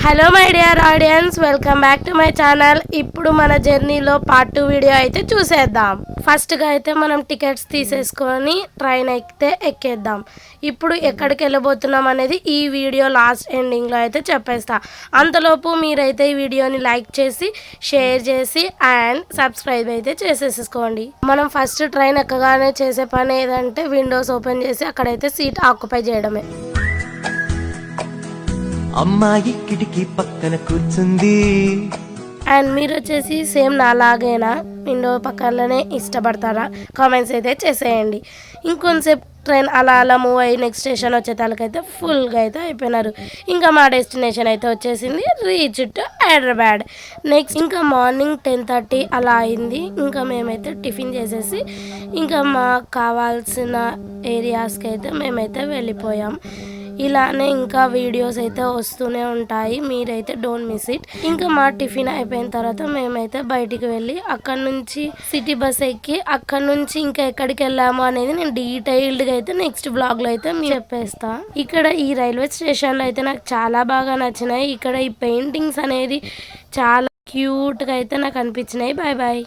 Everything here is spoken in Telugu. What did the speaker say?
Hello my dear audience, welcome back to my channel. ఇప్పుడు మన జర్నీలో పార్ట్ 2 వీడియో అయితే చూసేద్దాం. ఫస్ట్గా అయితే మనం టికెట్స్ తీసేసుకొని ట్రైన్ ఎక్కేద్దాం. ఇప్పుడు ఎక్కడికి వెళ్ళబోతున్నాం అనేది ఈ వీడియో లాస్ట్ ఎండింగ్లో అయితే చెప్పేస్తా. అంతలోపు మీరైతే ఈ వీడియోని లైక్ చేసి షేర్ చేసి అండ్ సబ్స్క్రైబ్ అయితే చేసేసుకోండి. మనం ఫస్ట్ ట్రైన్ ఎక్కగానే చేసే పని ఏదంటే విండోస్ ఓపెన్ చేసి అక్కడైతే సీట్ ఆక్యుపై చేయడమే. అమ్మాయి కిటికీ పక్కన కూర్చుంది. అండ్ మీరు వచ్చేసి సేమ్ నాలాగేనా విండో పక్కననే ఇష్టపడతారా? కామెంట్స్ అయితే చేసేయండి. ఇంకొంతసేపు ట్రైన్ అలా మూవ్ అయ్యి నెక్స్ట్ స్టేషన్ వచ్చే తలకైతే ఫుల్గా అయితే అయిపోయినారు. ఇంకా మా డెస్టినేషన్ అయితే వచ్చేసింది రీచ్ టు హైదరాబాద్. నెక్స్ట్ ఇంకా మార్నింగ్ 10:30 అలా అయింది. ఇంకా మేమైతే టిఫిన్ చేసేసి ఇంకా మాకు కావాల్సిన ఏరియాస్కి అయితే మేమైతే వెళ్ళిపోయాం. ఇలానే ఇంకా వీడియోస్ అయితే వస్తూనే ఉంటాయి, మీరైతే డోంట్ మిస్ ఇట్. ఇంకా మా టిఫిన్ అయిపోయిన తర్వాత మేమైతే బయటికి వెళ్ళి అక్కడ నుంచి సిటీ బస్ ఎక్కి అక్కడ నుంచి ఇంకా ఎక్కడికి వెళ్ళాము అనేది నేను డీటెయిల్డ్గా అయితే నెక్స్ట్ బ్లాగ్లో అయితే మీకు చెప్పేస్తా. ఇక్కడ ఈ రైల్వే స్టేషన్లో అయితే నాకు చాలా బాగా నచ్చినాయి. ఇక్కడ ఈ పెయింటింగ్స్ అనేది చాలా క్యూట్గా అయితే నాకు అనిపించినాయి. Bye bye.